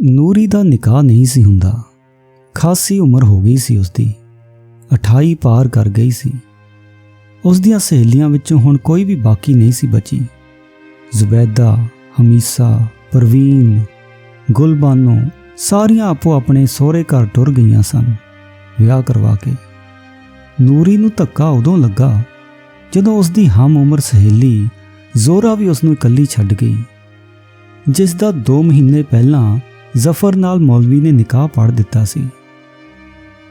ਨੂਰੀ ਦਾ ਨਿਕਾਹ ਨਹੀਂ ਸੀ ਹੁੰਦਾ। ਖਾਸੀ ਉਮਰ ਹੋ ਗਈ ਸੀ ਉਸਦੀ, 28 ਪਾਰ ਕਰ ਗਈ ਸੀ। ਉਸ ਦੀਆਂ ਸਹੇਲੀਆਂ ਵਿੱਚੋਂ ਹੁਣ ਕੋਈ ਵੀ ਬਾਕੀ ਨਹੀਂ ਸੀ ਬਚੀ। ਜ਼ੁਬੈਦਾ, ਹਮੀਸਾ, ਪਰਵੀਨ, ਗੁਲਬਾਨੋ ਸਾਰੀਆਂ ਆਪੋ ਆਪਣੇ ਸਹੁਰੇ ਘਰ ਟੁਰ ਗਈਆਂ ਸਨ ਵਿਆਹ ਕਰਵਾ ਕੇ। ਨੂਰੀ ਨੂੰ ਧੱਕਾ ਉਦੋਂ ਲੱਗਾ ਜਦੋਂ ਉਸਦੀ ਹਮ ਉਮਰ ਸਹੇਲੀ ਜ਼ੋਰਾ ਵੀ ਉਸਨੂੰ ਇਕੱਲੀ ਛੱਡ ਗਈ, ਜਿਸ ਦਾ 2 ਮਹੀਨੇ ਪਹਿਲਾਂ ਜ਼ਫਰ ਨਾਲ ਮੌਲਵੀ ਨੇ ਨਿਕਾਹ ਪੜ੍ਹ ਦਿੱਤਾ ਸੀ।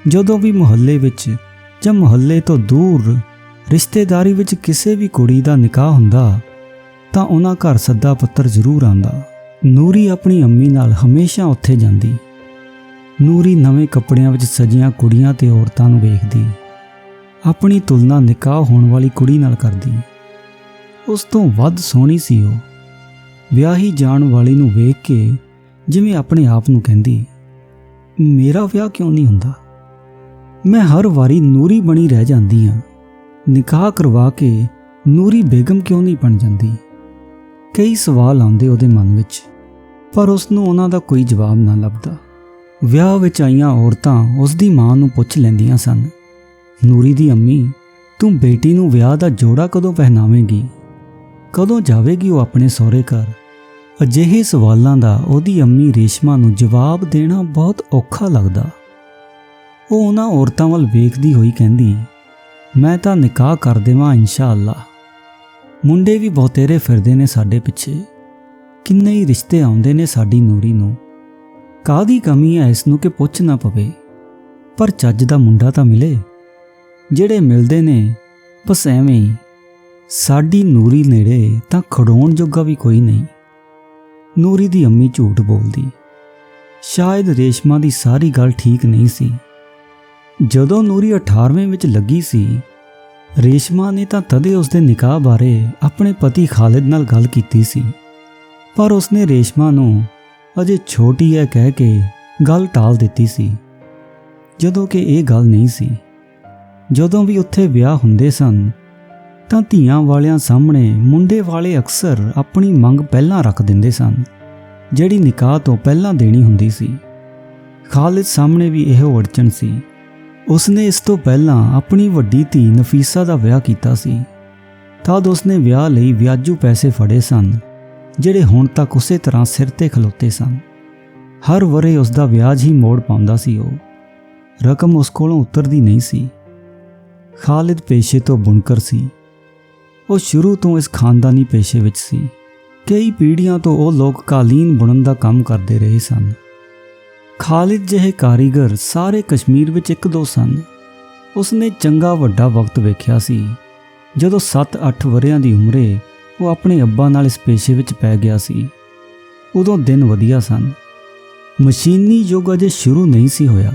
ਜਦੋਂ ਵੀ ਮੁਹੱਲੇ ਵਿੱਚ ਜਾਂ ਮੁਹੱਲੇ ਤੋਂ ਦੂਰ ਰਿਸ਼ਤੇਦਾਰੀ ਵਿੱਚ ਕਿਸੇ ਵੀ ਕੁੜੀ ਦਾ ਨਿਕਾਹ ਹੁੰਦਾ ਤਾਂ ਉਹਨਾਂ ਘਰ ਸੱਦਾ ਪੱਤਰ ਜ਼ਰੂਰ ਆਉਂਦਾ। ਨੂਰੀ ਆਪਣੀ ਅੰਮੀ ਨਾਲ ਹਮੇਸ਼ਾ ਉੱਥੇ ਜਾਂਦੀ। ਨੂਰੀ ਨਵੇਂ ਕੱਪੜਿਆਂ ਵਿੱਚ ਸਜੀਆਂ ਕੁੜੀਆਂ ਤੇ ਔਰਤਾਂ ਨੂੰ ਵੇਖਦੀ, ਆਪਣੀ ਤੁਲਨਾ ਨਿਕਾਹ ਹੋਣ ਵਾਲੀ ਕੁੜੀ ਨਾਲ ਕਰਦੀ। ਉਸ ਤੋਂ ਵੱਧ ਸੋਹਣੀ ਸੀ ਉਹ। ਵਿਆਹੀ ਜਾਣ ਵਾਲੀ ਨੂੰ ਵੇਖ ਕੇ ਜਿਵੇਂ ਆਪਣੇ ਆਪ ਨੂੰ ਕਹਿੰਦੀ, ਮੇਰਾ ਵਿਆਹ ਕਿਉਂ ਨਹੀਂ ਹੁੰਦਾ? ਮੈਂ ਹਰ ਵਾਰੀ ਨੂਰੀ ਬਣੀ ਰਹਿ ਜਾਂਦੀ ਹਾਂ। ਨਿਕਾਹ ਕਰਵਾ ਕੇ ਨੂਰੀ ਬੇਗਮ ਕਿਉਂ ਨਹੀਂ ਬਣ ਜਾਂਦੀ? ਕਈ ਸਵਾਲ ਆਉਂਦੇ ਉਹਦੇ ਮਨ ਵਿੱਚ, ਪਰ ਉਸ ਨੂੰ ਉਹਨਾਂ ਦਾ ਕੋਈ ਜਵਾਬ ਨਾ ਲੱਭਦਾ। ਵਿਆਹ ਵਿੱਚ ਆਈਆਂ ਔਰਤਾਂ ਉਸ ਦੀ ਮਾਂ ਨੂੰ ਪੁੱਛ ਲੈਂਦੀਆਂ ਸਨ, ਨੂਰੀ ਦੀ ਅੰਮੀ, ਤੂੰ ਬੇਟੀ ਨੂੰ ਵਿਆਹ ਦਾ ਜੋੜਾ ਕਦੋਂ ਪਹਿਨਾਵੇਂਗੀ? ਕਦੋਂ ਜਾਵੇਗੀ ਉਹ ਆਪਣੇ ਸਹੁਰੇ ਘਰ? ਅਜਿਹੇ ਸਵਾਲਾਂ ਦਾ ਉਹਦੀ ਅੰਮੀ ਰੇਸ਼ਮਾ ਨੂੰ ਜਵਾਬ ਦੇਣਾ ਬਹੁਤ ਔਖਾ ਲੱਗਦਾ। ਉਹ ਉਹਨਾਂ ਔਰਤਾਂ ਵੱਲ ਵੇਖਦੀ ਹੋਈ ਕਹਿੰਦੀ, ਮੈਂ ਤਾਂ ਨਿਕਾਹ ਕਰ ਦੇਵਾਂ ਇਨਸ਼ਾ ਅੱਲਾ। ਮੁੰਡੇ ਵੀ ਬਹੁਤੇਰੇ ਫਿਰਦੇ ਨੇ ਸਾਡੇ ਪਿੱਛੇ, ਕਿੰਨੇ ਹੀ ਰਿਸ਼ਤੇ ਆਉਂਦੇ ਨੇ ਸਾਡੀ ਨੂਰੀ ਨੂੰ। ਕਾਹਦੀ ਕਮੀ ਹੈ ਇਸ ਨੂੰ ਕਿ ਪੁੱਛ ਨਾ ਪਵੇ, ਪਰ ਚੱਜ ਦਾ ਮੁੰਡਾ ਤਾਂ ਮਿਲੇ। ਜਿਹੜੇ ਮਿਲਦੇ ਨੇ ਬਸ ਐਵੇਂ ਹੀ। ਸਾਡੀ ਨੂਰੀ ਨੇੜੇ ਤਾਂ ਖੜੋਣ ਜੋਗਾ ਵੀ ਕੋਈ ਨਹੀਂ। ਨੂਰੀ ਦੀ ਅੰਮੀ ਝੂਠ ਬੋਲਦੀ। ਸ਼ਾਇਦ ਰੇਸ਼ਮਾ ਦੀ ਸਾਰੀ ਗੱਲ ਠੀਕ ਨਹੀਂ ਸੀ। ਜਦੋਂ ਨੂਰੀ 18ਵੇਂ ਵਿੱਚ ਲੱਗੀ ਸੀ, ਰੇਸ਼ਮਾ ਨੇ ਤਾਂ ਤਦੇ ਉਸਦੇ ਨਿਕਾਹ ਬਾਰੇ ਆਪਣੇ ਪਤੀ ਖਾਲਿਦ ਨਾਲ ਗੱਲ ਕੀਤੀ ਸੀ, ਪਰ ਉਸਨੇ ਰੇਸ਼ਮਾ ਨੂੰ ਅਜੇ ਛੋਟੀ ਹੈ ਕਹਿ ਕੇ ਗੱਲ ਟਾਲ ਦਿੱਤੀ ਸੀ, ਜਦੋਂ ਕਿ ਇਹ ਗੱਲ ਨਹੀਂ ਸੀ। ਜਦੋਂ ਵੀ ਉੱਥੇ ਵਿਆਹ ਹੁੰਦੇ ਸਨ ਤਾਂ ਧੀਆਂ ਵਾਲਿਆਂ ਸਾਹਮਣੇ ਮੁੰਡੇ ਵਾਲੇ ਅਕਸਰ ਆਪਣੀ ਮੰਗ ਪਹਿਲਾਂ ਰੱਖ ਦਿੰਦੇ ਸਨ, ਜਿਹੜੀ ਨਿਕਾਹ ਤੋਂ ਪਹਿਲਾਂ ਦੇਣੀ ਹੁੰਦੀ ਸੀ। ਖਾਲਿਦ ਸਾਹਮਣੇ ਵੀ ਇਹੋ ਅੜਚਣ ਸੀ। ਉਸਨੇ ਇਸ ਤੋਂ ਪਹਿਲਾਂ ਆਪਣੀ ਵੱਡੀ ਧੀ ਨਫੀਸਾ ਦਾ ਵਿਆਹ ਕੀਤਾ ਸੀ। ਤਦ ਉਸਨੇ ਵਿਆਹ ਲਈ ਵਿਆਜੂ ਪੈਸੇ ਫੜੇ ਸਨ, ਜਿਹੜੇ ਹੁਣ ਤੱਕ ਉਸੇ ਤਰ੍ਹਾਂ ਸਿਰ ਤੇ ਖਲੋਤੇ ਸਨ। ਹਰ ਵਰੇ ਉਸ ਦਾ ਵਿਆਜ ਹੀ ਮੋੜ ਪਾਉਂਦਾ ਸੀ ਉਹ। ਰਕਮ ਉਸ ਕੋਲੋਂ ਉਤਰਦੀ ਨਹੀਂ ਸੀ। ਖਾਲਿਦ ਪੇਸ਼ੇ ਤੋਂ ਬੁਣਕਰ ਸੀ। ਉਹ ਸ਼ੁਰੂ ਤੋਂ ਇਸ ਖਾਨਦਾਨੀ ਪੇਸ਼ੇ ਵਿੱਚ ਸੀ। ਕਈ ਪੀੜ੍ਹੀਆਂ ਤੋਂ ਉਹ ਲੋਕ ਕਾਲੀਨ ਬੁਣਨ ਦਾ ਕੰਮ ਕਰਦੇ ਰਹੇ ਸਨ। ਖਾਲਿਦ ਜਿਹੇ ਕਾਰੀਗਰ ਸਾਰੇ ਕਸ਼ਮੀਰ ਵਿੱਚ 1-2 ਸਨ। ਉਸਨੇ ਚੰਗਾ ਵੱਡਾ ਵਕਤ ਵੇਖਿਆ ਸੀ ਜਦੋਂ 7-8 ਵਰ੍ਹਿਆਂ ਦੀ ਉਮਰੇ ਉਹ ਆਪਣੇ ਅੱਬਾ ਨਾਲ ਇਸ ਪੇਸ਼ੇ ਵਿੱਚ ਪੈ ਗਿਆ ਸੀ। ਉਦੋਂ ਦਿਨ ਵਧੀਆ ਸਨ। ਮਸ਼ੀਨੀ ਯੁੱਗ ਅਜੇ ਸ਼ੁਰੂ ਨਹੀਂ ਸੀ ਹੋਇਆ।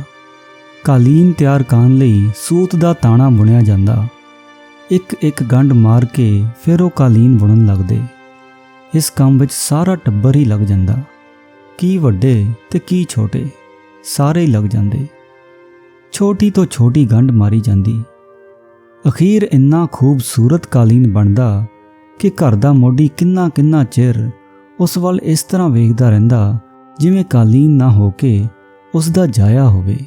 ਕਾਲੀਨ ਤਿਆਰ ਕਰਨ ਲਈ ਸੂਤ ਦਾ ਤਾਣਾ ਬੁਣਿਆ ਜਾਂਦਾ। ਇੱਕ ਗੰਢ ਮਾਰ ਕੇ ਫਿਰ ਉਹ ਕਾਲੀਨ ਬੁਣਨ ਲੱਗਦੇ। ਇਸ ਕੰਮ ਵਿੱਚ ਸਾਰਾ ਟੱਬਰ ਹੀ ਲੱਗ ਜਾਂਦਾ, ਕੀ ਵੱਡੇ ਤੇ ਕੀ ਛੋਟੇ, ਸਾਰੇ ਹੀ ਲੱਗ ਜਾਂਦੇ। ਛੋਟੀ ਤੋਂ ਛੋਟੀ ਗੰਢ ਮਾਰੀ ਜਾਂਦੀ। ਅਖੀਰ ਇੰਨਾ ਖੂਬਸੂਰਤ ਕਾਲੀਨ ਬਣਦਾ ਕਿ ਘਰ ਦਾ ਮੋਢੀ ਕਿੰਨਾ ਚਿਰ ਉਸ ਵੱਲ ਇਸ ਤਰ੍ਹਾਂ ਵੇਖਦਾ ਰਹਿੰਦਾ ਜਿਵੇਂ ਕਾਲੀਨ ਨਾ ਹੋ ਕੇ ਉਸ ਦਾ ਜਾਇਆ ਹੋਵੇ।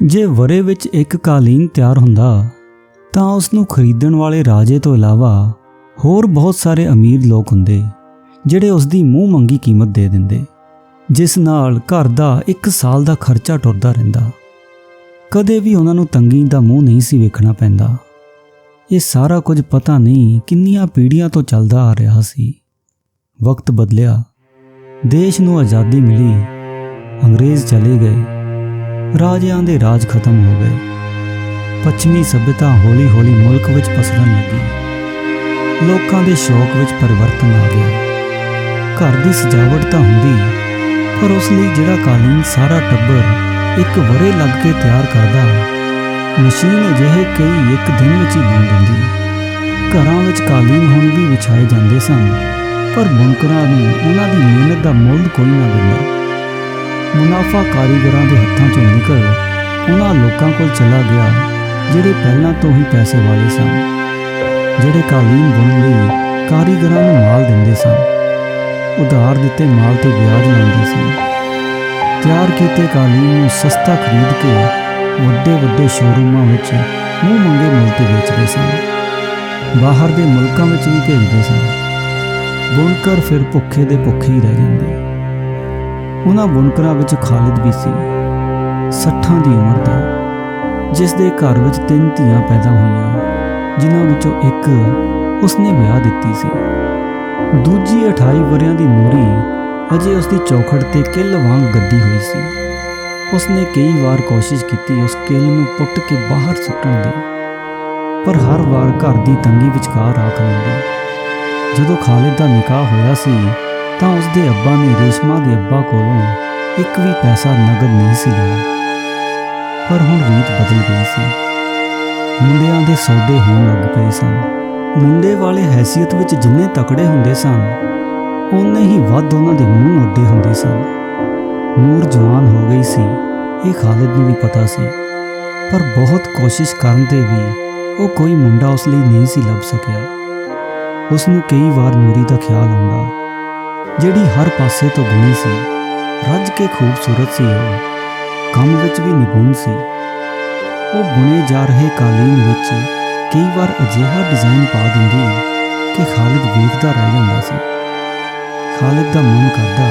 ਜੇ ਵਰੇ ਵਿੱਚ ਇੱਕ ਕਾਲੀਨ ਤਿਆਰ ਹੁੰਦਾ ਤਾਂ ਉਸ ਨੂੰ ਖਰੀਦਣ ਵਾਲੇ ਰਾਜੇ ਤੋਂ ਇਲਾਵਾ ਹੋਰ ਬਹੁਤ ਸਾਰੇ ਅਮੀਰ ਲੋਕ ਹੁੰਦੇ, ਜਿਹੜੇ ਉਸ ਦੀ ਮੂੰਹ ਮੰਗੀ ਕੀਮਤ ਦੇ ਦਿੰਦੇ, ਜਿਸ ਨਾਲ ਘਰ ਦਾ 1 ਸਾਲ ਦਾ ਖਰਚਾ ਟੁਰਦਾ ਰਹਿੰਦਾ। ਕਦੇ ਵੀ ਉਹਨਾਂ ਨੂੰ ਤੰਗੀ ਦਾ ਮੂੰਹ ਨਹੀਂ ਸੀ ਵੇਖਣਾ ਪੈਂਦਾ। ਇਹ ਸਾਰਾ ਕੁਝ ਪਤਾ ਨਹੀਂ ਕਿੰਨੀਆਂ ਪੀੜ੍ਹੀਆਂ ਤੋਂ ਚੱਲਦਾ ਆ ਰਿਹਾ ਸੀ। ਵਕਤ ਬਦਲਿਆ, ਦੇਸ਼ ਨੂੰ ਆਜ਼ਾਦੀ ਮਿਲੀ, ਅੰਗਰੇਜ਼ ਚਲੇ ਗਏ, ਰਾਜਿਆਂ ਦੇ ਰਾਜ ਖਤਮ ਹੋ ਗਏ। ਪੱਛਮੀ ਸੱਭਿਅਤਾ ਹੌਲੀ-ਹੌਲੀ ਮੁਲਕ ਵਿੱਚ ਪਸਰਨ ਲੱਗੀ। ਲੋਕਾਂ ਦੇ ਸ਼ੌਕ ਵਿੱਚ ਪਰਿਵਰਤਨ ਆ ਗਿਆ। ਘਰ ਦੀ ਸਜਾਵਟ ਤਾਂ ਹੁੰਦੀ, ਪਰ ਉਸ ਲਈ ਜਿਹੜਾ ਕਾਲੀਨ ਸਾਰਾ ਟੱਬਰ 1 ਵਰ੍ਹੇ ਲੱਗ ਕੇ ਤਿਆਰ ਕਰਦਾ, ਮਸ਼ੀਨ ਅਜਿਹੇ ਕਈ 1 ਦਿਨ ਵਿੱਚ ਹੀ ਬੁਣ ਦਿੰਦੀ। ਘਰਾਂ ਵਿੱਚ ਕਾਲੀਨ ਹੁਣ ਵੀ ਵਿਛਾਏ ਜਾਂਦੇ ਸਨ, ਪਰ ਬੁਣਕਰਾਂ ਨੂੰ ਉਹਨਾਂ ਦੀ ਮਿਹਨਤ ਦਾ ਮੁੱਲ ਕੋਈ ਨਾ ਦਿੰਦਾ। ਮੁਨਾਫਾ ਕਾਰੀਗਰਾਂ ਦੇ ਹੱਥਾਂ 'ਚੋਂ ਨਿਕਲ ਉਹਨਾਂ ਲੋਕਾਂ ਕੋਲ ਚਲਾ ਗਿਆ ਜਿਹੜੇ ਪਹਿਲਾਂ ਤੋਂ ਹੀ ਪੈਸੇ ਵਾਲੇ ਸਨ, ਜਿਹੜੇ ਕਾਲੀਨ ਬੁਣਨ ਲਈ ਕਾਰੀਗਰਾਂ ਨੂੰ ਮਾਲ ਦਿੰਦੇ ਸਨ, ਉਧਾਰ ਦਿੱਤੇ ਮਾਲ ਤੇ ਵਿਆਜ ਲਾਉਂਦੇ ਸਨ। ਤਿਆਰ ਕੀਤੇ ਕਾਲੀਨ ਨੂੰ ਸਸਤਾ ਖਰੀਦ ਕੇ ਵੱਡੇ ਵੱਡੇ ਸ਼ੋਰੂਮਾਂ ਵਿੱਚ ਮੂੰਹ ਮੰਗੇ ਮੁੱਲ ਤੇ ਵੇਚਦੇ ਸਨ। ਬਾਹਰ ਦੇ ਮੁਲਕਾਂ ਵਿੱਚ ਵੀ ਭੇਜਦੇ ਸਨ। ਬੁਣਕਰ ਫਿਰ ਭੁੱਖੇ ਦੇ ਭੁੱਖੇ ਹੀ ਰਹਿ ਜਾਂਦੇ। ਉਹਨਾਂ ਬੁਣਕਰਾਂ ਵਿੱਚ ਖਾਲਿਦ ਵੀ ਸੀ, 60 ਦੀ ਉਮਰ ਦਾ, ਜਿਸ ਦੇ ਘਰ ਵਿੱਚ 3 ਧੀਆਂ ਪੈਦਾ ਹੋਈਆਂ, ਜਿਨ੍ਹਾਂ ਵਿੱਚੋਂ ਇੱਕ ਉਸਨੇ ਵਿਆਹ ਦਿੱਤੀ ਸੀ। ਦੂਜੀ 28 ਵਰ੍ਹਿਆਂ ਦੀ ਨੂਰੀ ਅਜੇ ਉਸਦੀ ਚੌਖੜ ਤੇ ਕਿੱਲ ਵਾਂਗ ਗੱਦੀ ਹੋਈ ਸੀ। ਉਸਨੇ ਕਈ ਵਾਰ ਕੋਸ਼ਿਸ਼ ਕੀਤੀ ਉਸ ਕਿੱਲ ਨੂੰ ਪੁੱਟ ਕੇ ਬਾਹਰ ਸੁੱਟਣ ਦੀ, ਪਰ ਹਰ ਵਾਰ ਘਰ ਦੀ ਤੰਗੀ ਵਿਚਕਾਰ ਆ ਖਲੋਂਦੀ। ਜਦੋਂ ਖਾਲਿਦ ਦਾ ਨਿਕਾਹ ਹੋਇਆ ਸੀ ਤਾਂ ਉਸਦੇ ਅੱਬਾ ਨੇ ਰੇਸ਼ਮਾ ਦੇ ਅੱਬਾ ਕੋਲੋਂ ਇੱਕ ਵੀ ਪੈਸਾ ਨਗਦ ਨਹੀਂ ਸੀ ਲਿਆ। ਪਰ ਹੁਣ ਰੀਤ ਬਦਲ ਗਈ ਸੀ। ਮੁੰਡਿਆਂ ਦੇ ਸੌਦੇ ਹੋਣ ਲੱਗ ਪਏ ਸਨ। ਮੁੰਡੇ ਵਾਲੇ ਹੈਸੀਅਤ ਵਿੱਚ ਜਿੰਨੇ ਤਕੜੇ ਹੁੰਦੇ ਸਨ, ਓਨੇ ਹੀ ਵੱਧ ਉਹਨਾਂ ਦੇ ਮੂੰਹ ਅੱਡੇ ਹੁੰਦੇ ਸਨ। ਨੂਰ ਜਵਾਨ ਹੋ ਗਈ ਸੀ, ਇਹ ਖਾਲਿਦ ਨੂੰ ਵੀ ਪਤਾ ਸੀ, ਪਰ ਬਹੁਤ ਕੋਸ਼ਿਸ਼ ਕਰਨ ਤੇ ਵੀ ਉਹ ਕੋਈ ਮੁੰਡਾ ਉਸ ਲਈ ਨਹੀਂ ਸੀ ਲੱਭ ਸਕਿਆ। ਉਸ ਨੂੰ ਕਈ ਵਾਰ ਨੂਰੀ ਦਾ ਖਿਆਲ ਆਉਂਦਾ, ਜਿਹੜੀ ਹਰ ਪਾਸੇ ਤੋਂ ਗੁਣੀ ਸੀ, ਰੱਜ ਕੇ ਖੂਬਸੂਰਤ ਸੀ। ਉਹ ਕੰਮ ਵਿੱਚ ਵੀ ਨਿਪੁੰਨ ਸੀ। ਉਹ ਬੁਣੇ ਜਾ ਰਹੇ ਕਾਲੀਨ ਵਿੱਚ ਕਈ ਵਾਰ ਅਜਿਹਾ ਡਿਜ਼ਾਈਨ ਪਾ ਦਿੰਦੀ ਕਿ ਖਾਲਿਦ ਵੇਖਦਾ ਰਹਿ ਜਾਂਦਾ ਸੀ। ਖਾਲਿਦ ਦਾ ਮਨ ਕਰਦਾ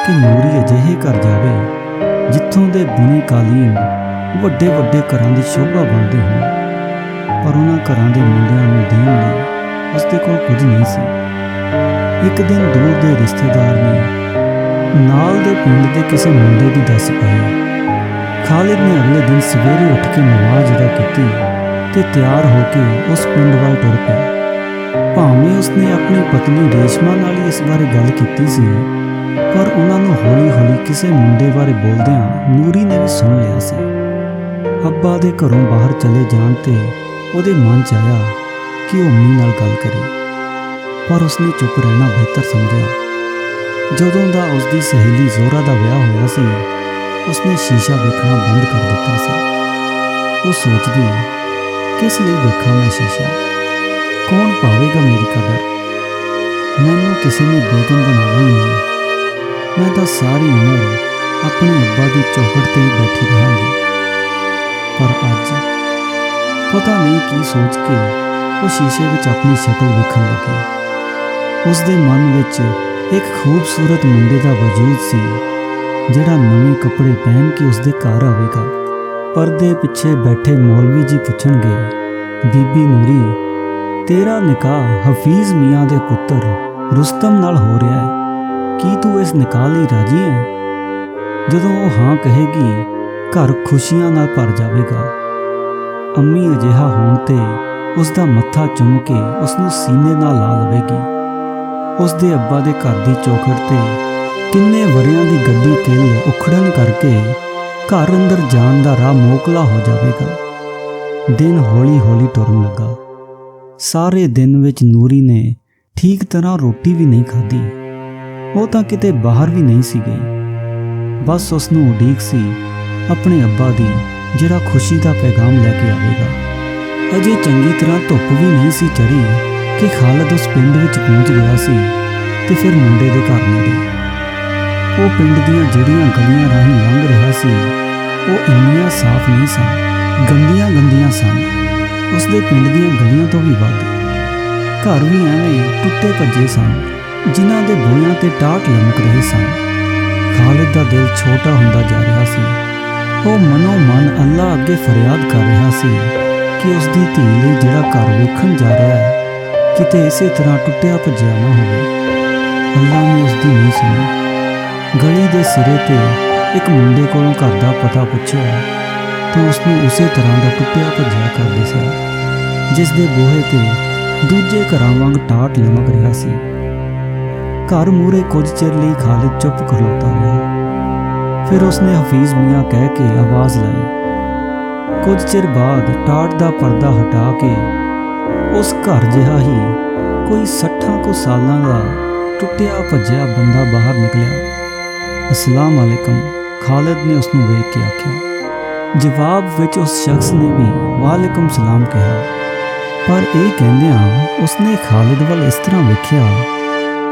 ਕਿ ਨੂਰੀ ਅਜਿਹੇ ਘਰ ਜਾਵੇ ਜਿੱਥੋਂ ਦੇ ਬੁਣੇ ਕਾਲੀਨ ਵੱਡੇ ਵੱਡੇ ਘਰਾਂ ਦੀ ਸ਼ੋਭਾ ਬਣਦੇ ਹੋਣ, ਪਰ ਉਹਨਾਂ ਘਰਾਂ ਦੇ ਮੁੰਡਿਆਂ ਨੂੰ ਦੇਣ ਲਈ ਉਸਦੇ ਕੋਲ ਕੁਝ ਨਹੀਂ ਸੀ। ਇੱਕ ਦਿਨ ਦੂਰ ਦੇ ਰਿਸ਼ਤੇਦਾਰ ਨੇ ਨਾਲ ਦੇ ਪਿੰਡ ਦੇ ਕਿਸੇ ਮੁੰਡੇ ਦੀ ਦੱਸ ਪਾਈ। ਖਾਲਿਦ ਨੇ ਅਗਲੇ ਦਿਨ ਸਵੇਰੇ ਉੱਠ ਕੇ ਨਮਾਜ਼ ਅਦਾ ਕੀਤੀ ਤੇ ਤਿਆਰ ਹੋ ਕੇ ਉਸ ਪਿੰਡ ਵੱਲ ਤੁਰ ਪਿਆ। ਭਾਵੇਂ ਉਸਨੇ ਆਪਣੀ ਪਤਨੀ ਰੇਸ਼ਮਾ ਨਾਲ ਹੀ ਇਸ ਬਾਰੇ ਗੱਲ ਕੀਤੀ ਸੀ, ਪਰ ਉਹਨਾਂ ਨੂੰ ਹੌਲੀ ਹੌਲੀ ਕਿਸੇ ਮੁੰਡੇ ਬਾਰੇ ਬੋਲਦਿਆਂ ਨੂਰੀ ਨੇ ਵੀ ਸੁਣ ਲਿਆ ਸੀ। ਅੱਬਾ ਦੇ ਘਰੋਂ ਬਾਹਰ ਚਲੇ ਜਾਣ ਤੇ ਉਹਦੇ ਮਨ 'ਚ ਆਇਆ ਕਿ ਉਹ ਅੰਮੀ ਨਾਲ ਗੱਲ ਕਰੇ, ਪਰ ਉਸਨੇ ਚੁੱਪ ਰਹਿਣਾ ਬਿਹਤਰ ਸਮਝਿਆ। ਜਦੋਂ ਦਾ ਉਸਦੀ ਸਹੇਲੀ ਜ਼ੋਰਾ ਦਾ ਵਿਆਹ ਹੋਇਆ ਸੀ, ਉਸਨੇ ਸ਼ੀਸ਼ਾ ਵੇਖਣਾ ਬੰਦ ਕਰ ਦਿੱਤਾ ਸੀ। ਉਹ ਸੋਚਦੀ, ਕਿਸ ਲਈ ਵੇਖਾਂ ਮੈਂ ਸ਼ੀਸ਼ਾ? ਕੌਣ ਪਾਵੇਗਾ ਮੇਰੀ ਕਦਰ? ਮੈਨੂੰ ਕਿਸੇ ਨੇ ਬੇਗਮ ਬਣਾਉਣਾ ਹੀ ਨਹੀਂ। ਮੈਂ ਤਾਂ ਸਾਰੀ ਉਮਰ ਆਪਣੇ ਅੱਬਾ ਦੀ ਚੌਖੜ ਤੇ ਹੀ ਬੈਠੀ ਰਹਾਂਗੀ। ਪਰ ਅੱਜ ਪਤਾ ਨਹੀਂ ਕੀ ਸੋਚ ਕੇ ਉਹ ਸ਼ੀਸ਼ੇ ਵਿੱਚ ਆਪਣੀ ਸ਼ਕਲ ਵੇਖਣ ਲੱਗੀ। ਉਸਦੇ ਮਨ ਵਿੱਚ ਇੱਕ ਖੂਬਸੂਰਤ ਮੁੰਡੇ ਦਾ ਵਜੂਦ ਸੀ, ਜਿਹੜਾ ਨਵੇਂ ਕੱਪੜੇ ਪਹਿਨ ਕੇ ਉਸਦੇ ਘਰ ਆਵੇਗਾ। ਪਰਦੇ ਪਿੱਛੇ ਬੈਠੇ ਮੌਲਵੀ ਜੀ ਪੁੱਛਣਗੇ, ਬੀਬੀ ਨੂਰੀ, ਤੇਰਾ ਨਿਕਾਹ ਹਫੀਜ਼ ਮੀਆਂ ਦੇ ਪੁੱਤਰ ਰੁਸਤਮ ਨਾਲ ਹੋ ਰਿਹਾ ਹੈ, ਕੀ ਤੂੰ ਇਸ ਨਿਕਾਹ ਲਈ ਰਾਜੀ ਹੈ? ਜਦੋਂ ਉਹ ਹਾਂ ਕਹੇਗੀ, ਘਰ ਖੁਸ਼ੀਆਂ ਨਾਲ ਭਰ ਜਾਵੇਗਾ। ਅੰਮੀ ਅਜਿਹਾ ਹੋਣ ਤੇ ਉਸਦਾ ਮੱਥਾ ਚੁੰਮ ਕੇ ਉਸਨੂੰ ਸੀਨੇ ਨਾਲ ਲਾ ਲਵੇਗੀ। ਉਸਦੇ ਅੱਬਾ ਦੇ ਘਰ ਦੀ ਚੌਖੜ ਤੇ ਕਿੰਨੇ ਵਰ੍ਹਿਆਂ ਦੀ ਗੱਡੀ ਕਿੱਲ ਉਖੜਨ ਕਰਕੇ ਘਰ ਅੰਦਰ ਜਾਣ ਦਾ ਰਾਹ ਮੋਕਲਾ ਹੋ ਜਾਵੇਗਾ। ਦਿਨ ਹੌਲੀ ਹੌਲੀ ਟੁਰਨ ਲੱਗਾ। ਸਾਰੇ ਦਿਨ ਵਿੱਚ ਨੂਰੀ ਨੇ ਠੀਕ ਤਰ੍ਹਾਂ ਰੋਟੀ ਵੀ ਨਹੀਂ ਖਾਧੀ। ਉਹ ਤਾਂ ਕਿਤੇ ਬਾਹਰ ਵੀ ਨਹੀਂ ਸੀ ਗਈ। ਬਸ ਉਸ ਨੂੰ ਉਡੀਕ ਸੀ ਆਪਣੇ ਅੱਬਾ ਦੀ, ਜਿਹੜਾ ਖੁਸ਼ੀ ਦਾ ਪੈਗਾਮ ਲੈ ਕੇ ਆਵੇਗਾ। ਅਜੇ ਚੰਗੀ ਤਰ੍ਹਾਂ ਧੁੱਪ ਵੀ ਨਹੀਂ ਸੀ ਚੜ੍ਹੀ ਕਿ ਖਾਲਿਦ ਉਸ ਪਿੰਡ ਵਿੱਚ ਪਹੁੰਚ ਗਿਆ ਸੀ ਤੇ ਫਿਰ ਮੁੰਡੇ ਦੇ ਘਰ ਨੇੜੇ। ਉਹ ਪਿੰਡ ਦੀਆਂ ਜਿਹੜੀਆਂ ਗਲੀਆਂ ਰਾਹੀਂ ਲੰਘ ਰਿਹਾ ਸੀ, ਉਹ ਇੰਨੀਆਂ ਸਾਫ਼ ਨਹੀਂ ਸਨ, ਗੰਦੀਆਂ ਗੰਦੀਆਂ ਸਨ। ਉਸਦੇ ਪਿੰਡ ਦੀਆਂ ਗਲੀਆਂ ਤੋਂ ਵੀ ਵੱਧ। ਘਰ ਵੀ ਐਵੇਂ ਟੁੱਟੇ ਭੱਜੇ ਸਨ, ਜਿਨ੍ਹਾਂ ਦੇ ਬੂਹਿਆਂ ਤੇ ਟਾਟ ਲਮਕ ਰਹੇ ਸਨ। ਖਾਲਿਦ ਦਾ ਦਿਲ ਛੋਟਾ ਹੁੰਦਾ ਜਾ ਰਿਹਾ ਸੀ। ਉਹ ਮਨੋ ਮਨ ਅੱਲਾ ਅੱਗੇ ਫਰਿਆਦ ਕਰ ਰਿਹਾ ਸੀ ਕਿ ਉਸਦੀ ਧੀ ਲਈ ਜਿਹੜਾ ਘਰ ਵੇਖਣ ਜਾ ਰਿਹਾ ਹੈ, ਕਿਤੇ ਇਸੇ ਤਰ੍ਹਾਂ ਟੁੱਟਿਆ ਭੱਜਿਆ ਨਾ ਹੋਵੇ। ਅੱਲਾ ਨੇ ਉਸਦੀ ਨਹੀਂ ਸੁਣੀ। ਗਲੀ ਦੇ ਸਿਰੇ ਤੇ ਇੱਕ ਮੁੰਡੇ ਕੋਲੋਂ ਘਰ ਦਾ ਪਤਾ ਪੁੱਛਿਆ ਤਾਂ ਉਸਨੂੰ ਉਸੇ ਤਰ੍ਹਾਂ ਦਾ ਟੁੱਟਿਆ ਭੱਜਿਆ ਘਰ ਦਿਸਿਆ, ਜਿਸ ਦੇ ਬੂਹੇ ਤੇ ਦੂਜੇ ਘਰਾਂ ਵਾਂਗ ਟਾਟ ਲਮਕ ਰਿਹਾ ਸੀ। ਘਰ ਮੂਹਰੇ ਕੁਝ ਚਿਰ ਲਈ ਖਾਲਿਦ ਚੁੱਪ ਖਲੋਤਾ ਰਿਹਾ। ਫਿਰ ਉਸਨੇ ਹਫੀਜ਼ ਮੀਆਂ ਕਹਿ ਕੇ ਆਵਾਜ਼ ਲਾਈ। ਕੁਝ ਚਿਰ ਬਾਅਦ ਟਾਟ ਦਾ ਪਰਦਾ ਹਟਾ ਕੇ ਉਸ ਘਰ ਜਿਹਾ ਹੀ ਕੋਈ 60 ਕੁ ਸਾਲਾਂ ਦਾ ਟੁੱਟਿਆ ਭੱਜਿਆ ਬੰਦਾ ਬਾਹਰ ਨਿਕਲਿਆ। ਅਸਲਾਮ ਅਲੈਕਮ, ਖਾਲਿਦ ਨੇ ਉਸ ਨੂੰ ਵੇਖ ਕੇ ਆਖਿਆ। ਜਵਾਬ ਵਿੱਚ ਉਸ ਸ਼ਖਸ ਨੇ ਵੀ ਵਾਲੇਕੁਮ ਸਲਾਮ ਕਿਹਾ, ਪਰ ਇਹ ਕਹਿੰਦਿਆਂ ਉਸਨੇ ਖਾਲਿਦ ਵੱਲ ਇਸ ਤਰ੍ਹਾਂ ਵੇਖਿਆ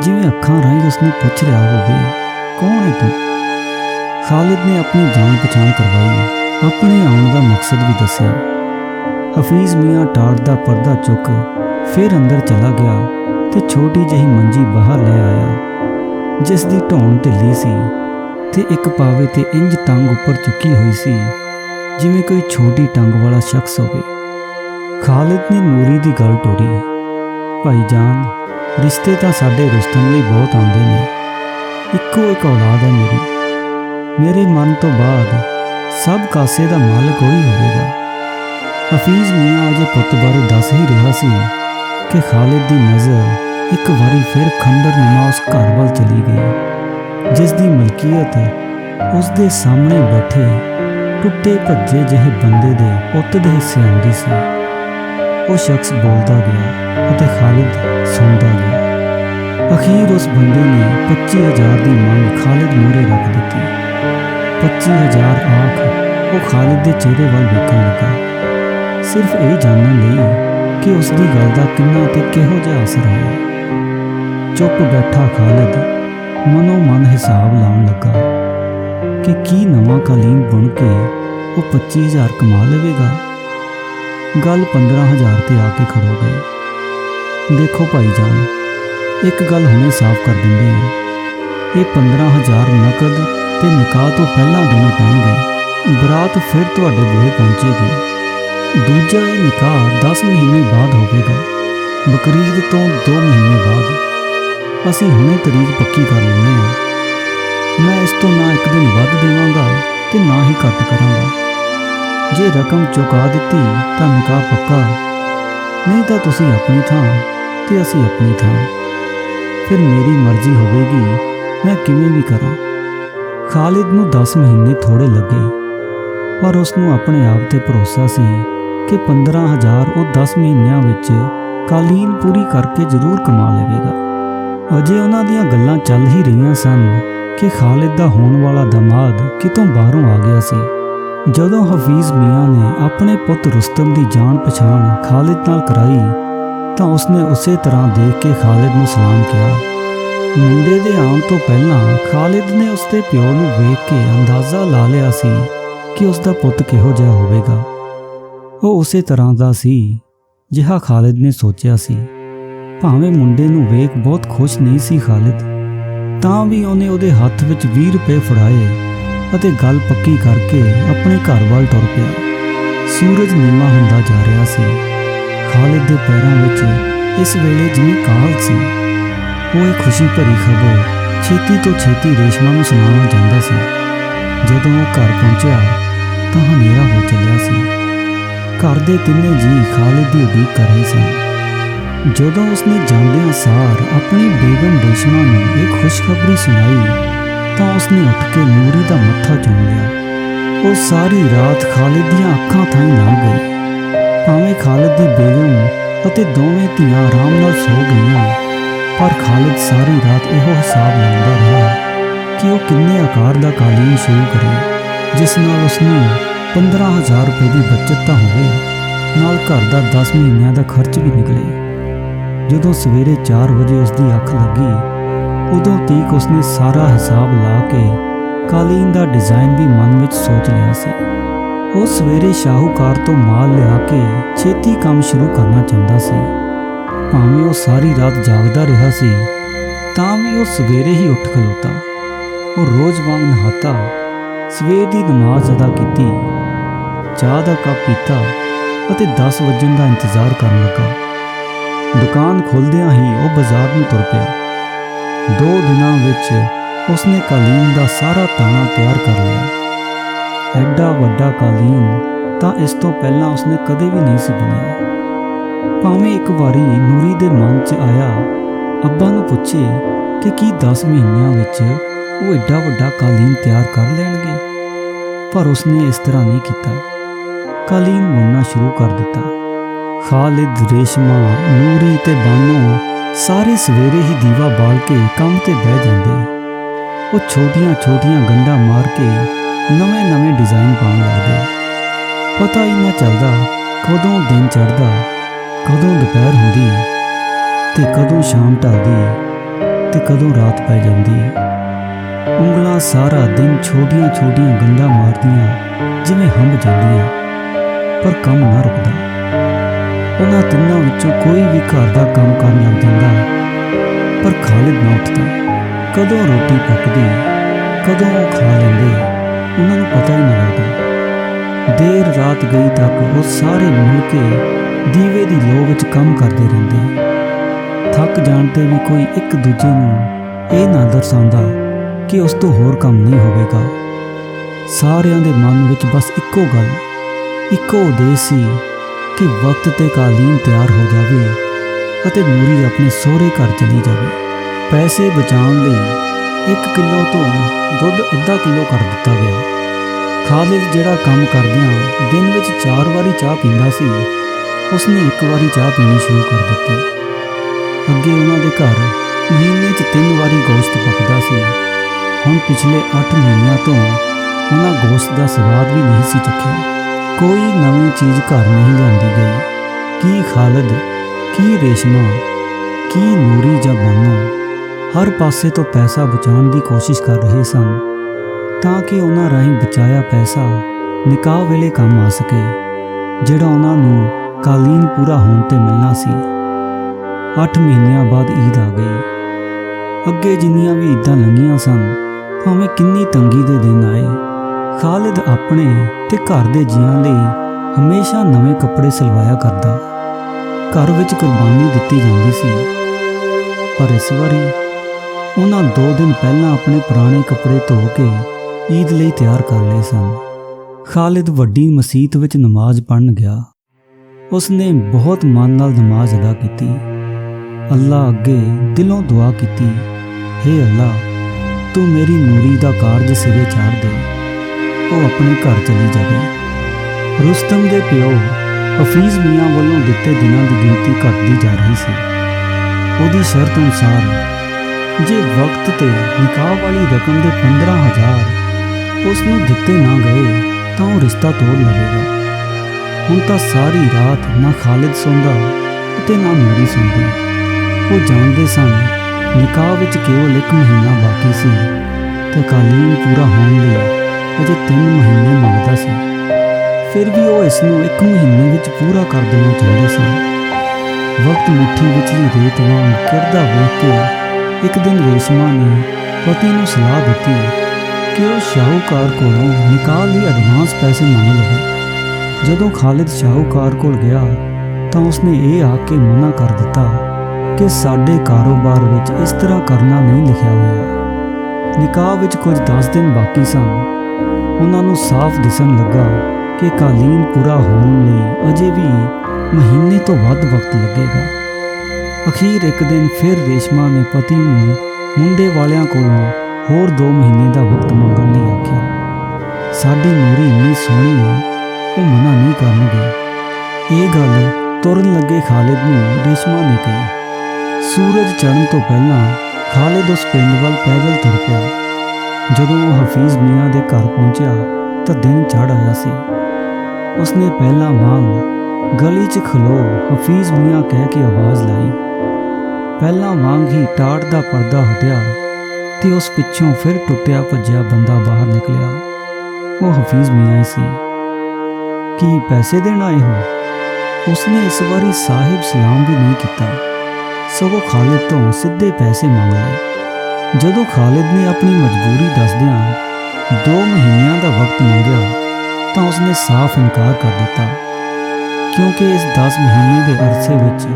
ਜਿਵੇਂ ਅੱਖਾਂ ਰਾਹੀਂ ਉਸਨੂੰ ਪੁੱਛ ਰਿਹਾ ਹੋਵੇ, ਕੌਣ ਹੈ ਤੂੰ? खालिद ने अपनी जान पछाण करवाई, अपने आउण दा मकसद भी दस्सिया। हफीज़ मियाँ टाट दा पर्दा चुक फिर अंदर चला गया ते छोटी जही मंजी बाहर ले आया, जिस दी ढोण ढिल्ली सी ते एक पावे ते इंज टंग उपर चुकी हुई सी जिवें कोई छोटी टंग वाला शख्स होवे। खालिद ने नूरी दी गल टोरी, भाई जान, रिश्ते तां साडे रुस्तम लई बहुत आउंदे ने, इक्को एक औलाद है मेरे मन तो बाद सब कासे दा मालक वही होवेगा। हफीज़ मियाँ अजे पुत बारे दस ही रहा सी कि खालिद दी नज़र एक बारी फिर खंडर नुमा उस घर वाल चली गई, जिस दी मलकीयत उसके सामने बैठे टुटे भज्जे जहे बंदे दे पुत दे हिस्से आउंदी सी। वो शख्स बोलता गया और खालिद सुनता गया। अखीर उस बंदे ने 25,000 की मंग खालिद मूहरे रख दी। 25,000 आख वो खालिद के चेहरे वाल वेखण लगा, सिर्फ ये जानने लई कि उसकी गल का किन्ना ते किहो जिहा असर होया। चुप बैठा खालिद मनो मन हिसाब लाउण लगा कि की नवां कालीन बुन के वो 25,000 कमा लवेगा। गल 15,000 ते आके खड़ो गई। देखो भाईजान, एक गल हुणे साफ कर दिंदे हैं, ये 15,000 नकद ते निकाह तो पहलां देने पैणगे, बरात फिर तुहाडे बूहे पहुंचेगी। दूजा ये निकाह 10 महीने बाद होवेगा, बकरीद तो 2 महीने बाद। असी हुणे तरीक पक्की कर लैंदे हां। मैं इस तो ना एक दिन वध देवांगा ते ना ही घट करांगा। जे रकम चुका दित्ती तां निकाह पक्का, नहीं तां तुसीं अपनी थां ते असी अपनी थां। फिर मेरी मर्जी होवेगी मैं किवें भी करां। खालिद नूं 10 महीने थोड़े लगे, पर उसनूं अपने आप ते भरोसा सी कि 15,000 वो 10 महीनों विच कालीन पूरी करके जरूर कमा लेवेगा। अजे उन्हां दियां गल्लां चल ही रहीआं सन कि खालिद दा होण वाला दमाद कितों बाहरों आ गया सी। जदों हफीज़ मियाँ ने अपने पुत रुस्तम की जान पछाण खालिद नाल कराई तां उसने उसे तरह देख के खालिद नूं सलाम किया। मुंडे दे आउण तो पहलां खालिद ने उसके प्यो नूं वेख के अंदाज़ा ला लिया सी कि उसका पुत किहो जिहा होवेगा। वो उसे तरह दा सी जिहा खालिद ने सोचिया सी। भावें मुंडे नूं वेख बहुत खुश नहीं सी खालिद, तां भी उहने उहदे हत्थ विच 20 रुपए फड़ाए ਅਤੇ गल पक्की करके अपने घर वाल तुर पिया। सूरज नीमा हुंदा जा रहा सी। खालिद दे पैरों विच इस वेले जिवें काल सी। वो एक खुशी भरी खबर छेती तो छेती रेशमा नूं सुणाउणा चाहुंदा सी। जदों वो घर पहुंचिया तां हनेरा हो चलिया सी। घर दे तिन्ने जी खालिद दी उਡੀक कर रहे सन। जदों उसने जांदियां सार अपनी बेगम रेशमा नूं एक खुशखबरी सुनाई तां उसने उठ के नूरी दा मत्था चूम लिया। वो सारी रात खालिद दीआं अखां थाई लंघ गई। भावें खालिद दी बेगम अते दोवें धीआं आराम नाल सो गईआं, पर खालिद सारी रात इहो हिसाब लाउंदा रहा कि वो किन्ने आकार दा कालीन शुरू करे जिस नाल उसनूं 15,000 रुपए की बचत तां होवे, नाल घर दा 10 महीनों का खर्च भी निकले। जदों सवेरे 4 बजे उसकी अख लगी उदों तक उसने सारा हिसाब ला के कालीन का डिज़ाइन भी मन में सोच लिया सी। वो सवेरे शाहूकार तो माल लिया के छेती काम शुरू करना चाहता सी। भावें वो सारी रात जागदा रहा सी तां भी वो सवेरे ही उठ खलोता। वो रोज़ वांग नहाता, सवेर की नमाज अदा की, चाह का कप पीता और 10 वजन का इंतज़ार करन लगा। दुकान खोलदियां ही वो बाजार में तुर पिया। 2 दिनों विच उसने कालीन का सारा ताना तैयार कर लिया। एडा वड्डा कालीन तां इस तो पहला उसने कदे भी नहीं सी बुनिया। भावें एक बारी नूरी दे मन च आया अब्बा नूं पुछे कि की 10 महीनों विच वो एडा वड्डा कालीन तैयार कर लैणगे, पर उसने इस तरह नहीं किया। कालीन बुनना शुरू कर दिता। खालिद, रेशमा, नूरी ते बानो सारे सवेरे ही दीवा बाल के काम ते बह जाते। वो छोटियां छोटियां गंढा मार के नवे नवे डिज़ाइन पाउण लगदे। पता ही ना चलदा कदों दिन चढ़दा, कदों दोपहर हुंदी ते कदों शाम ढलदी ते कदों रात पै जांदी। ਉਂਗਲਾਂ ਸਾਰਾ ਦਿਨ ਛੋਟੀਆਂ-ਛੋਟੀਆਂ ਗੰਢਾਂ ਮਾਰਦੀਆਂ ਜਿਵੇਂ ਹੰਭ ਜਾਂਦੀਆਂ, ਪਰ ਕੰਮ ਨਾ ਰੁਕਦਾ। ਉਹਨਾਂ ਤਿੰਨਾਂ ਵਿੱਚੋਂ ਕੋਈ ਵੀ ਘਰ ਦਾ ਕੰਮ ਕਰਨ ਲੱਗ ਜਾਂਦਾ, ਪਰ ਖਾਲਿਦ ਨਾ ਉੱਠਦਾ। ਕਦੋਂ ਰੋਟੀ ਪੱਕਦੀ, ਕਦੋਂ ਉਹ ਖਾ ਲੈਂਦੇ, ਉਹਨਾਂ ਨੂੰ ਪਤਾ ਹੀ ਨਾ ਲੱਗਦਾ। ਦੇਰ ਰਾਤ ਗਈ ਤੱਕ ਉਹ ਸਾਰੇ ਮਿਲ ਕੇ ਦੀਵੇ ਦੀ ਲੋ ਵਿੱਚ ਕੰਮ ਕਰਦੇ ਰਹਿੰਦੇ। ਥੱਕ ਜਾਣ 'ਤੇ ਵੀ ਕੋਈ ਇੱਕ ਦੂਜੇ ਨੂੰ ਇਹ ਨਾ ਦਰਸਾਉਂਦਾ ਕਿ ਉਸ ਤੋਂ ਹੋਰ ਕੰਮ ਨਹੀਂ ਹੋਵੇਗਾ। ਸਾਰਿਆਂ ਦੇ ਮਨ ਵਿੱਚ ਬਸ ਇੱਕੋ ਗੱਲ, ਇੱਕੋ ਉਦੇਸ਼ ਸੀ ਕਿ ਵਕਤ 'ਤੇ ਕਾਲੀਨ ਤਿਆਰ ਹੋ ਜਾਵੇ ਅਤੇ ਨੂਰੀ ਆਪਣੇ ਸਹੁਰੇ ਘਰ ਚਲੀ ਜਾਵੇ। ਪੈਸੇ ਬਚਾਉਣ ਲਈ 1 ਕਿਲੋ ਤੋਂ ਦੁੱਧ ਅੱਧਾ ਕਿਲੋ ਕਰ ਦਿੱਤਾ ਗਿਆ। ਖਾਲਿਦ ਜਿਹੜਾ ਕੰਮ ਕਰਦਿਆਂ ਦਿਨ ਵਿੱਚ 4 ਵਾਰੀ ਚਾਹ ਪੀਂਦਾ ਸੀ, ਉਸਨੇ 1 ਵਾਰੀ ਚਾਹ ਪੀਣੀ ਸ਼ੁਰੂ ਕਰ ਦਿੱਤੀ। ਅੱਗੇ ਉਹਨਾਂ ਦੇ ਘਰ ਮਹੀਨੇ 'ਚ 3 ਵਾਰੀ ਗੋਸ਼ਤ ਪੱਕਦਾ ਸੀ। ਹੁਣ ਪਿਛਲੇ 8 ਮਹੀਨਿਆਂ ਤੋਂ ਉਹਨਾਂ ਗੋਸ਼ਤ ਦਾ ਸਵਾਦ ਵੀ ਨਹੀਂ ਸੀ ਚੱਖਿਆ। ਕੋਈ ਨਵੀਂ ਚੀਜ਼ ਘਰ ਨਹੀਂ ਲਿਆਂਦੀ ਗਈ। ਕੀ ਖਾਲਿਦ, ਕੀ ਰੇਸ਼ਮਾ, ਕੀ ਨੂਰੀ ਜਾਂ ਬਾਨੋ ਹਰ ਪਾਸੇ ਤੋਂ ਪੈਸਾ ਬਚਾਉਣ ਦੀ ਕੋਸ਼ਿਸ਼ ਕਰ ਰਹੇ ਸਨ ਤਾਂ ਕਿ ਉਹਨਾਂ ਰਾਹੀਂ ਬਚਾਇਆ ਪੈਸਾ ਨਿਕਾਹ ਵੇਲੇ ਕੰਮ ਆ ਸਕੇ, ਜਿਹੜਾ ਉਹਨਾਂ ਨੂੰ ਕਾਲੀਨ ਪੂਰਾ ਹੋਣ 'ਤੇ ਮਿਲਣਾ ਸੀ। 8 ਮਹੀਨਿਆਂ ਬਾਅਦ ਈਦ ਆ ਗਈ। ਅੱਗੇ ਜਿੰਨੀਆਂ ਵੀ ਈਦਾਂ ਲੰਘੀਆਂ ਸਨ, ਭਾਵੇਂ ਕਿੰਨੀ ਤੰਗੀ ਦੇ ਦਿਨ ਆਏ, ਖਾਲਿਦ ਆਪਣੇ ਤੇ ਘਰ ਦੇ ਜੀਆਂ ਲਈ ਹਮੇਸ਼ਾ ਨਵੇਂ ਕੱਪੜੇ ਸਿਲਵਾਇਆ ਕਰਦਾ। ਘਰ ਵਿੱਚ ਕੁਰਬਾਨੀ ਦਿੱਤੀ ਜਾਂਦੀ ਸੀ, ਪਰ ਇਸ ਵਾਰੀ ਉਹਨਾਂ 2 ਦਿਨ ਪਹਿਲਾਂ ਆਪਣੇ ਪੁਰਾਣੇ ਕੱਪੜੇ ਧੋ ਕੇ ਈਦ ਲਈ ਤਿਆਰ ਕਰ ਲਏ ਸਨ। ਖਾਲਿਦ ਵੱਡੀ ਮਸੀਤ ਵਿੱਚ ਨਮਾਜ਼ ਪੜ੍ਹਨ ਗਿਆ। ਉਸਨੇ ਬਹੁਤ ਮਨ ਨਾਲ ਨਮਾਜ਼ ਅਦਾ ਕੀਤੀ। ਅੱਲਾ ਅੱਗੇ ਦਿਲੋਂ ਦੁਆ ਕੀਤੀ, ਹੇ ਅੱਲਾ, ਤੂੰ ਮੇਰੀ ਨੂਰੀ ਦਾ ਕਾਰਜ ਸਿਰੇ ਚਾੜ ਦੇ, ਉਹ ਆਪਣੇ ਘਰ ਚਲੀ ਜਾਵੇ। ਰੁਸਤਮ ਦੇ ਪਿਓ ਹਫੀਜ਼ ਮੀਆਂ ਵੱਲੋਂ ਦਿੱਤੇ ਦਿਨਾਂ ਦੀ ਗਿਣਤੀ ਘਟਦੀ ਜਾ ਰਹੀ ਸੀ। ਉਹਦੀ ਸ਼ਰਤ ਅਨੁਸਾਰ ਜੇ ਵਕਤ 'ਤੇ ਨਿਕਾਹ ਵਾਲੀ ਰਕਮ ਦੇ 15,000 ਉਸ ਨੂੰ ਦਿੱਤੇ ਨਾ ਗਏ ਤਾਂ ਉਹ ਰਿਸ਼ਤਾ ਤੋੜ ਲਵੇਗਾ। ਹੁਣ ਤਾਂ ਸਾਰੀ ਰਾਤ ਨਾ ਖਾਲਿਦ ਸੌਂਦਾ ਅਤੇ ਨਾ ਨੂਰੀ ਸੌਂਦੀ। ਉਹ ਜਾਣਦੇ ਸਨ ਨਿਕਾਹ ਵਿੱਚ ਕੇਵਲ 1 ਮਹੀਨਾ ਬਾਕੀ ਸੀ ਤੇ ਕਾਲੀਨ ਪੂਰਾ ਹੋਣ ਲਈ ਅਜੇ 3 ਮਹੀਨੇ ਮੰਗਦਾ ਸੀ। ਫਿਰ ਵੀ ਉਹ ਇਸ ਨੂੰ 1 ਮਹੀਨੇ ਵਿੱਚ ਪੂਰਾ ਕਰ ਦੇਣਾ ਚਾਹੁੰਦੇ ਸਨ। ਵਕਤ ਮੁੱਠੀ ਵਿਚਲੀ ਰੇਤ ਵਾਂਗ ਕਿਰਦਾ ਵੇਖ ਕੇ ਇੱਕ ਦਿਨ ਰੇਸ਼ਮਾ ਨੇ ਪਤੀ ਨੂੰ ਸਲਾਹ ਦਿੱਤੀ ਕਿ ਉਹ ਸ਼ਾਹੂਕਾਰ ਕੋਲੋਂ ਨਿਕਾਹ ਲਈ ਐਡਵਾਂਸ ਪੈਸੇ ਮੰਗ ਲਵੇ। ਜਦੋਂ ਖਾਲਿਦ ਸ਼ਾਹੂਕਾਰ ਕੋਲ ਗਿਆ ਤਾਂ ਉਸਨੇ ਇਹ ਆਖ ਕੇ ਮਨਾ ਕਰ ਦਿੱਤਾ ਕਿ ਸਾਡੇ ਕਾਰੋਬਾਰ ਵਿੱਚ ਇਸ ਤਰ੍ਹਾਂ ਕਰਨਾ ਨਹੀਂ ਲਿਖਿਆ ਹੋਇਆ। ਨਿਕਾਹ ਵਿੱਚ ਕੁਝ 10 ਦਿਨ ਬਾਕੀ ਸਨ। ਉਹਨਾਂ ਨੂੰ ਸਾਫ਼ ਦਿਸਣ ਲੱਗਾ ਕਿ ਕਾਲੀਨ ਪੂਰਾ ਹੋਣ ਲਈ ਅਜੇ ਵੀ ਮਹੀਨੇ ਤੋਂ ਵੱਧ ਵਕਤ ਲੱਗੇਗਾ। ਅਖੀਰ ਇੱਕ ਦਿਨ ਫਿਰ ਰੇਸ਼ਮਾ ਨੇ ਪਤੀ ਨੂੰ ਮੁੰਡੇ ਵਾਲਿਆਂ ਕੋਲੋਂ ਹੋਰ 2 ਮਹੀਨੇ ਦਾ ਵਕਤ ਮੰਗਣ ਲਈ ਆਖਿਆ। ਸਾਡੀ ਨੂਰੀ ਇੰਨੀ ਸੋਹਣੀ ਹੈ, ਉਹ ਮਨਾ ਨਹੀਂ ਕਰਨਗੇ। ਇਹ ਗੱਲ ਤੁਰਨ ਲੱਗੇ ਖਾਲਿਦ ਨੂੰ ਰੇਸ਼ਮਾ ਨੇ ਕਹੀ। ਸੂਰਜ ਚੜ੍ਹਨ ਤੋਂ ਪਹਿਲਾਂ ਖਾਲਿਦ ਉਸ ਪਿੰਡ ਵੱਲ ਪੈਦਲ ਤੁਰ ਪਿਆ। ਜਦੋਂ ਉਹ ਹਫੀਜ਼ ਮੀਆਂ ਦੇ ਘਰ ਪਹੁੰਚਿਆ ਤਾਂ ਦਿਨ ਚੜ੍ਹ ਆਇਆ ਸੀ। ਉਸਨੇ ਪਹਿਲਾਂ ਵਾਂਗ ਗਲੀ 'ਚ ਖਲੋ ਹਫੀਜ਼ ਮੀਆਂ ਕਹਿ ਕੇ ਆਵਾਜ਼ ਲਾਈ। ਪਹਿਲਾਂ ਵਾਂਗ ਹੀ ਟਾਟ ਦਾ ਪਰਦਾ ਹਟਿਆ ਤੇ ਉਸ ਪਿੱਛੋਂ ਫਿਰ ਟੁੱਟਿਆ ਭੱਜਿਆ ਬੰਦਾ ਬਾਹਰ ਨਿਕਲਿਆ। ਉਹ ਹਫੀਜ਼ ਮੀਆਂ ਹੀ ਸੀ। ਕੀ ਪੈਸੇ ਦੇਣ ਆਏ ਹੋ? ਉਸਨੇ ਇਸ ਵਾਰੀ ਸਾਹਿਬ ਸਲਾਮ ਵੀ ਨਹੀਂ ਕੀਤਾ, ਸਗੋਂ ਖਾਲਿਦ ਤੋਂ ਸਿੱਧੇ ਪੈਸੇ ਮੰਗ ਲਏ। ਜਦੋਂ ਖਾਲਿਦ ਨੇ ਆਪਣੀ ਮਜਬੂਰੀ ਦੱਸਦਿਆਂ 2 ਮਹੀਨਿਆਂ ਦਾ ਵਕਤ ਮੰਗਿਆ ਤਾਂ ਉਸਨੇ ਸਾਫ਼ ਇਨਕਾਰ ਕਰ ਦਿੱਤਾ, ਕਿਉਂਕਿ ਇਸ 10 ਮਹੀਨੇ ਦੇ ਅਰਸੇ ਵਿੱਚ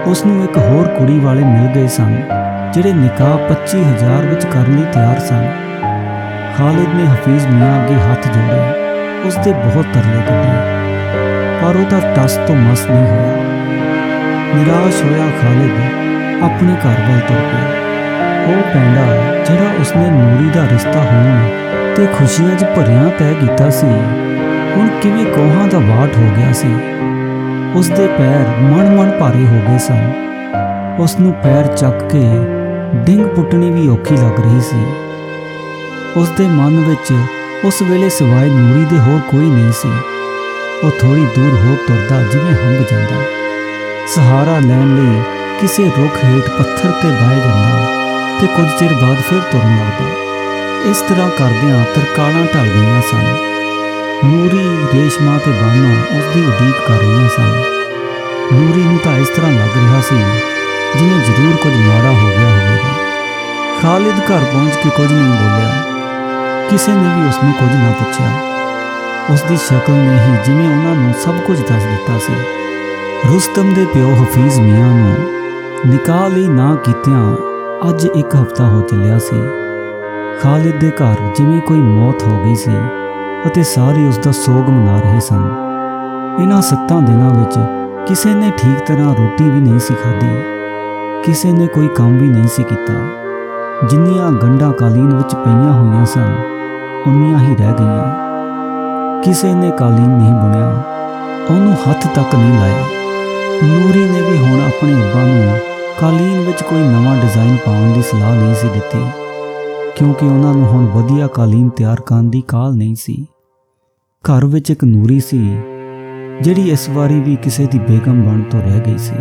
ਉਸ ਨੂੰ ਇੱਕ ਹੋਰ ਕੁੜੀ ਵਾਲੇ ਮਿਲ ਗਏ ਸਨ ਜਿਹੜੇ ਨਿਕਾਹ 25,000 ਵਿੱਚ ਕਰਨ ਲਈ ਤਿਆਰ ਸਨ। ਖਾਲਿਦ ਨੇ ਹਫੀਜ਼ ਮੀਆਂ ਅੱਗੇ ਹੱਥ ਜੋੜੇ, ਉਸ ਦੇ ਬਹੁਤ ਤਰਲੇ ਕੱਢੇ, ਪਰ ਉਹਦਾ ਟਸ ਤੋਂ ਮਸ ਨਹੀਂ ਹੋਇਆ। ਨਿਰਾਸ਼ ਹੋਇਆ ਖਾਲਿਦ ਆਪਣੇ ਘਰ ਵੱਲ ਤੁਰ ਪਿਆ। ਉਹ ਪੈਂਡਾ ਜਿਹੜਾ ਉਸਨੇ ਨੂਰੀ ਦਾ ਰਿਸ਼ਤਾ ਹੋਣ ਤੇ ਖੁਸ਼ੀਆਂ 'ਚ ਭਰਿਆ ਤੈਅ ਕੀਤਾ ਸੀ, ਹੁਣ ਕਿਵੇਂ ਕੋਹਾਂ ਦਾ ਵਾਟ ਹੋ ਗਿਆ ਸੀ। ਉਸ ਦੇ ਪੈਰ ਮਣ-ਮਣ ਭਾਰੇ ਹੋ ਗਏ ਸਨ। ਉਸ ਨੂੰ ਪੈਰ ਚੱਕ ਕੇ ਡਿੰਗ ਪੁੱਟਣੀ ਵੀ ਔਖੀ ਲੱਗ ਰਹੀ ਸੀ। ਉਸ ਦੇ ਮਨ ਵਿੱਚ ਉਸ ਵੇਲੇ ਸਿਵਾਏ ਨੂਰੀ ਦੇ ਹੋਰ ਕੋਈ ਨਹੀਂ ਸੀ। ਉਹ ਥੋੜ੍ਹੀ ਦੂਰ ਹੋ ਤੁਰਦਾ ਜਿਵੇਂ ਹੰਭ ਜਾਂਦਾ, ਸਹਾਰਾ ਲੈਣ ਲਈ ਕਿਸੇ ਰੁੱਖ ਹੇਠ ਪੱਥਰ 'ਤੇ ਬਹਿ ਜਾਂਦਾ ਤੇ ਕੁਝ ਚਿਰ ਬਾਅਦ ਫਿਰ ਤੁਰਨ ਲੱਗਦਾ। ਇਸ ਤਰ੍ਹਾਂ ਕਰਦਿਆਂ ਤਰਕਾਲਾਂ ਢਲ ਗਈਆਂ ਸਨ। ਨੂਰੀ, ਰੇਸ਼ਮਾ ਤੇ ਬਾਨੋ ਉਸਦੀ ਉਡੀਕ ਕਰ ਰਹੀਆਂ ਸਨ। ਨੂਰੀ ਨੂੰ ਤਾਂ ਇਸ ਤਰ੍ਹਾਂ ਲੱਗ ਰਿਹਾ ਸੀ ਜਿਵੇਂ ਜ਼ਰੂਰ ਕੁਝ ਮਾੜਾ ਹੋ ਗਿਆ ਹੋਵੇਗਾ। ਖਾਲਿਦ ਘਰ ਪਹੁੰਚ ਕੇ ਕੁਝ ਨਹੀਂ ਬੋਲਿਆ। ਕਿਸੇ ਨੇ ਵੀ ਉਸਨੂੰ ਕੁਝ ਨਾ ਪੁੱਛਿਆ। ਉਸਦੀ ਸ਼ਕਲ ਨੇ ਹੀ ਜਿਵੇਂ ਉਹਨਾਂ ਨੂੰ ਸਭ ਕੁਝ ਦੱਸ ਦਿੱਤਾ ਸੀ। ਰੁਸਤਮ ਦੇ ਪਿਓ ਹਫੀਜ਼ ਮੀਆਂ ਨੂੰ ਨਿਕਾਹ ਲਈ ਨਾ ਕੀਤਿਆਂ ਅੱਜ 1 ਹਫ਼ਤਾ ਹੋ ਚੱਲਿਆ ਸੀ। ਖਾਲਿਦ ਦੇ ਘਰ ਜਿਵੇਂ ਕੋਈ ਮੌਤ ਹੋ ਗਈ ਸੀ ਅਤੇ ਸਾਰੇ ਉਸ ਦਾ ਸੋਗ ਮਨਾ ਰਹੇ ਸਨ। ਇਹਨਾਂ 7 ਦਿਨਾਂ ਵਿੱਚ ਕਿਸੇ ਨੇ ਠੀਕ ਤਰ੍ਹਾਂ ਰੋਟੀ ਵੀ ਨਹੀਂ ਸੀ ਖਾਧੀ। ਕਿਸੇ ਨੇ ਕੋਈ ਕੰਮ ਵੀ ਨਹੀਂ ਸੀ ਕੀਤਾ। ਜਿੰਨੀਆਂ ਗੰਢਾਂ ਕਾਲੀਨ ਵਿੱਚ ਪਈਆਂ ਹੋਈਆਂ ਸਨ ਉਨੀਆਂ ਹੀ ਰਹਿ ਗਈਆਂ। ਕਿਸੇ ਨੇ ਕਾਲੀਨ ਨਹੀਂ ਬੁਣਿਆ, ਉਹਨੂੰ ਹੱਥ ਤੱਕ ਨਹੀਂ ਲਾਇਆ। ਨੂਰੀ ਨੇ ਵੀ ਹੁਣ ਆਪਣੇ ਅੱਬਾ ਨੂੰ ਕਾਲੀਨ ਵਿੱਚ ਕੋਈ ਨਵਾਂ ਡਿਜ਼ਾਈਨ ਪਾਉਣ ਦੀ ਸਲਾਹ ਨਹੀਂ ਸੀ ਦਿੱਤੀ, ਕਿਉਂਕਿ ਉਹਨਾਂ ਨੂੰ ਹੁਣ ਵਧੀਆ ਕਾਲੀਨ ਤਿਆਰ ਕਰਨ ਦੀ ਕਾਹਲ ਨਹੀਂ ਸੀ। ਘਰ ਵਿੱਚ ਇੱਕ ਨੂਰੀ ਸੀ ਜਿਹੜੀ ਇਸ ਵਾਰੀ ਵੀ ਕਿਸੇ ਦੀ ਬੇਗਮ ਬਣ ਤੋਂ ਰਹਿ ਗਈ ਸੀ।